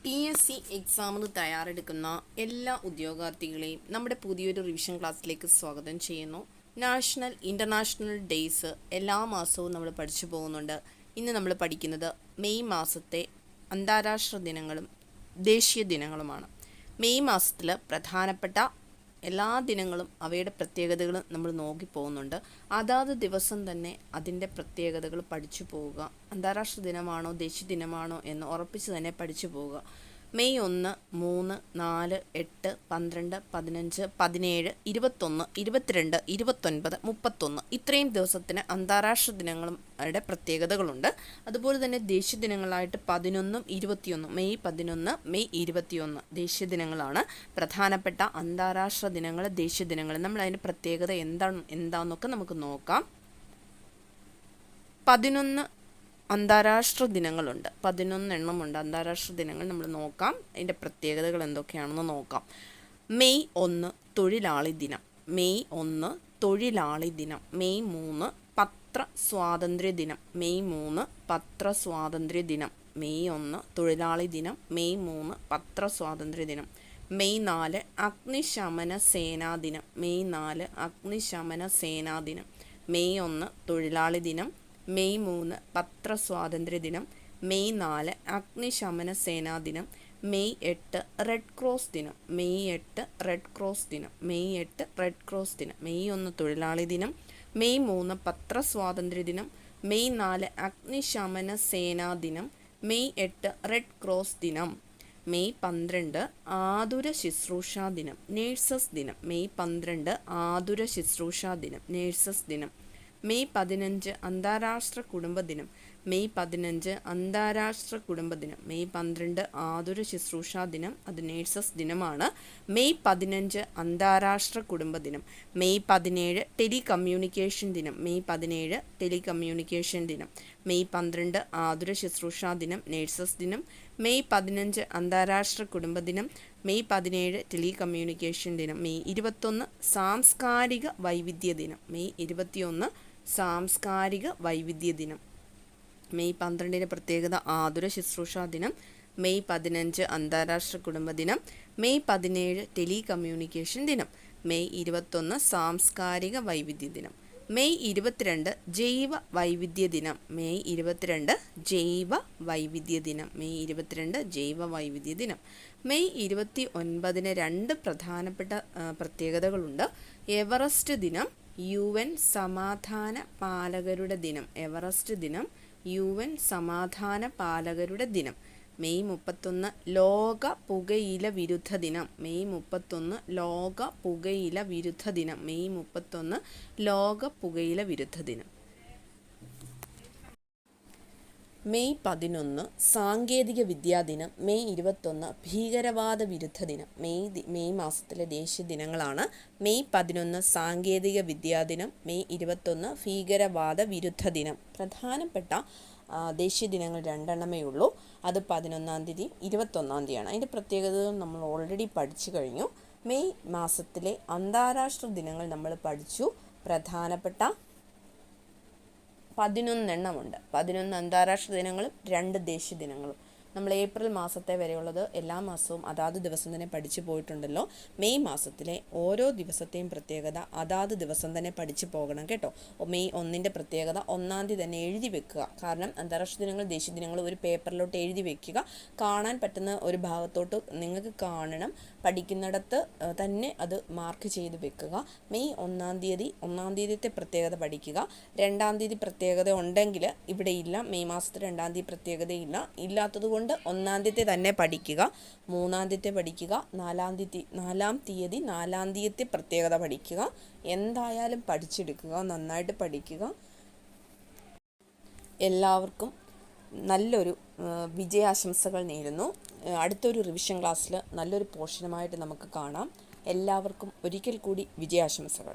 PSC എക്സാമിന് തയ്യാറെടുക്കുന്ന എല്ലാ ഉദ്യോഗാർത്ഥികളെയും നമ്മുടെ പുതിയൊരു റിവിഷൻ ക്ലാസ്സിലേക്ക് സ്വാഗതം ചെയ്യുന്നു. നാഷണൽ ഇൻ്റർനാഷണൽ ഡേയ്സ് എല്ലാ മാസവും നമ്മൾ പഠിച്ചു പോകുന്നുണ്ട്. ഇന്ന് നമ്മൾ പഠിക്കുന്നത് മെയ് മാസത്തെ അന്താരാഷ്ട്ര ദിനങ്ങളും ദേശീയ ദിനങ്ങളുമാണ്. മെയ് മാസത്തിൽ പ്രധാനപ്പെട്ട എല്ലാ ദിനങ്ങളും അവയുടെ പ്രത്യേകതകളും നമ്മൾ നോക്കി പോകുന്നുണ്ട്. അതാത് ദിവസം തന്നെ അതിൻ്റെ പ്രത്യേകതകൾ പഠിച്ചു പോവുക. അന്താരാഷ്ട്ര ദിനമാണോ ദേശീയ ദിനമാണോ എന്ന് ഉറപ്പിച്ച് തന്നെ പഠിച്ചു പോവുക. മെയ് 1, 3, 4, 8, 12, 15, 17, 21, 22, 29, 31 ഇത്രയും ദിവസത്തിന് അന്താരാഷ്ട്ര ദിനങ്ങളുടെ പ്രത്യേകതകളുണ്ട്. അതുപോലെ തന്നെ ദേശീയ ദിനങ്ങളായിട്ട് 11, 21 മെയ് 11, മെയ് 21 ദേശീയ ദിനങ്ങളാണ്. പ്രധാനപ്പെട്ട അന്താരാഷ്ട്ര ദിനങ്ങൾ, ദേശീയ ദിനങ്ങൾ. നമ്മൾ അതിൻ്റെ പ്രത്യേകത എന്താണെന്നൊക്കെ നമുക്ക് നോക്കാം. 11 അന്താരാഷ്ട്ര ദിനങ്ങളുണ്ട്. 11 എണ്ണമുണ്ട് അന്താരാഷ്ട്ര ദിനങ്ങൾ. നമ്മൾ നോക്കാം അതിൻ്റെ പ്രത്യേകതകൾ എന്തൊക്കെയാണെന്ന് നോക്കാം. മെയ് 1 തൊഴിലാളി ദിനം. മെയ് 1 തൊഴിലാളി ദിനം. മെയ് 3 പത്ര സ്വാതന്ത്ര്യ ദിനം. മെയ് 3 പത്ര സ്വാതന്ത്ര്യ ദിനം. മെയ് 1 തൊഴിലാളി ദിനം. മെയ് 3 പത്ര സ്വാതന്ത്ര്യ ദിനം. മെയ് 4 അഗ്നിശമന സേനാ ദിനം. മെയ് 4 അഗ്നിശമന സേനാ ദിനം. മെയ് 1 തൊഴിലാളി ദിനം. മെയ് 3 പത്ര സ്വാതന്ത്ര്യ ദിനം. മെയ് 4 അഗ്നിശമന സേനാ ദിനം. മെയ് 8 റെഡ് ക്രോസ് ദിനം. മെയ് 8 റെഡ് ക്രോസ് ദിനം. മെയ് 8 റെഡ് ക്രോസ് ദിനം. മെയ് 1 തൊഴിലാളി ദിനം. മെയ് 3 പത്ര സ്വാതന്ത്ര്യ ദിനം. മെയ് 4 അഗ്നിശമന സേനാ ദിനം. മെയ് 8 റെഡ് ക്രോസ് ദിനം. മെയ് 12 ആതുര ശുശ്രൂഷാ ദിനം, നേഴ്സസ് ദിനം. മെയ് 12 ആതുര ശുശ്രൂഷാ ദിനം, നേഴ്സസ് ദിനം. മെയ് 15 അന്താരാഷ്ട്ര കുടുംബ ദിനം. മെയ് 15 അന്താരാഷ്ട്ര കുടുംബ ദിനം. മെയ് 12 ആതുര ശുശ്രൂഷാ ദിനം, അത് നേഴ്സസ് ദിനമാണ്. മെയ് 15 അന്താരാഷ്ട്ര കുടുംബ ദിനം. മെയ് 17 ടെലികമ്മ്യൂണിക്കേഷൻ ദിനം. മെയ് 17 ടെലികമ്മ്യൂണിക്കേഷൻ ദിനം. മെയ് 12 ആതുര ശുശ്രൂഷാ ദിനം, നേഴ്സസ് ദിനം. മെയ് 15 അന്താരാഷ്ട്ര കുടുംബ ദിനം. മെയ് 17 ടെലികമ്മ്യൂണിക്കേഷൻ ദിനം. മെയ് 21 സാംസ്കാരിക വൈവിധ്യ ദിനം. മെയ് 21 സാംസ്കാരിക വൈവിധ്യ ദിനം. മെയ് 12 പ്രത്യേകത ആതുര ശുശ്രൂഷാ ദിനം. മെയ് 15 അന്താരാഷ്ട്ര കുടുംബ ദിനം. മെയ് 17 ടെലികമ്മ്യൂണിക്കേഷൻ ദിനം. മെയ് 21 സാംസ്കാരിക വൈവിധ്യ ദിനം. മെയ് 22 ജൈവ വൈവിധ്യ ദിനം. മെയ് 22 ജൈവ വൈവിധ്യ ദിനം. മെയ് 22 ജൈവ വൈവിധ്യ ദിനം. മെയ് 29 2 പ്രധാനപ്പെട്ട പ്രത്യേകതകളുണ്ട്. എവറസ്റ്റ് ദിനം, UN സമാധാന പാലകരുടെ ദിനം. എവറസ്റ്റ് ദിനം, UN സമാധാന പാലകരുടെ ദിനം. മെയ് 31 ലോക പുകയില വിരുദ്ധ ദിനം. മെയ് 31 ലോക പുകയില വിരുദ്ധ ദിനം. മെയ് 31 ലോക പുകയില വിരുദ്ധ ദിനം. മെയ് 11 സാങ്കേതിക വിദ്യാ ദിനം. മെയ് 21 ഭീകരവാദ വിരുദ്ധ ദിനം. മെയ് മാസത്തിലെ ദേശീയ ദിനങ്ങളാണ്. മെയ് 11 സാങ്കേതിക വിദ്യാ ദിനം. മെയ് 21 ഭീകരവാദ വിരുദ്ധ ദിനം. പ്രധാനപ്പെട്ട ദേശീയ ദിനങ്ങൾ 2 എണ്ണമേ ഉള്ളൂ. അത് 11-ാം തീയതി 21-ാം തീയതിയാണ്. അതിൻ്റെ പ്രത്യേകതകൾ നമ്മൾ ഓൾറെഡി പഠിച്ചു കഴിഞ്ഞു. മെയ് മാസത്തിലെ അന്താരാഷ്ട്ര ദിനങ്ങൾ നമ്മൾ പഠിച്ചു. പ്രധാനപ്പെട്ട 11 എണ്ണമുണ്ട്. 11 അന്താരാഷ്ട്ര ദിനങ്ങളും 2 ദേശീയ ദിനങ്ങളും. നമ്മൾ ഏപ്രിൽ മാസത്തെ വരെയുള്ളത് എല്ലാ മാസവും അതാത് ദിവസം തന്നെ പഠിച്ചു പോയിട്ടുണ്ടല്ലോ. മെയ് മാസത്തിലെ ഓരോ ദിവസത്തെയും പ്രത്യേകത അതാത് ദിവസം തന്നെ പഠിച്ചു പോകണം കേട്ടോ. മെയ് 1 പ്രത്യേകത 1-ാം തീയതി തന്നെ എഴുതി വെക്കുക. കാരണം അന്താരാഷ്ട്ര ദിനങ്ങൾ, ദേശീയ ദിനങ്ങൾ ഒരു പേപ്പറിലോട്ട് എഴുതി വെക്കുക. കാണാൻ പറ്റുന്ന ഒരു ഭാഗത്തോട്ട് നിങ്ങൾക്ക് കാണണം. പഠിക്കുന്നിടത്ത് തന്നെ അത് മാർക്ക് ചെയ്ത് വെക്കുക. മെയ് 1-ാം തീയതിത്തെ പ്രത്യേകത പഠിക്കുക. 2-ാം തീയതി പ്രത്യേകത ഉണ്ടെങ്കിൽ ഇവിടെ ഇല്ല. മെയ് മാസത്തിൽ 2-ാം തീയതി പ്രത്യേകതയില്ല. ഇല്ലാത്തത് കൊണ്ട് 1-ാം തീയതി തന്നെ പഠിക്കുക. 3-ാം തീയതി പഠിക്കുക. 4-ാം തീയതി 4-ാം തീയതി പ്രത്യേകത പഠിക്കുക. എന്തായാലും പഠിച്ചെടുക്കുക. നന്നായിട്ട് പഠിക്കുക. എല്ലാവർക്കും നല്ലൊരു വിജയാശംസകൾ നേരുന്നു. അടുത്തൊരു റിവിഷൻ ക്ലാസ്സിൽ നല്ലൊരു പോർഷനുമായിട്ട് നമുക്ക് കാണാം. എല്ലാവർക്കും ഒരിക്കൽ കൂടി വിജയാശംസകൾ.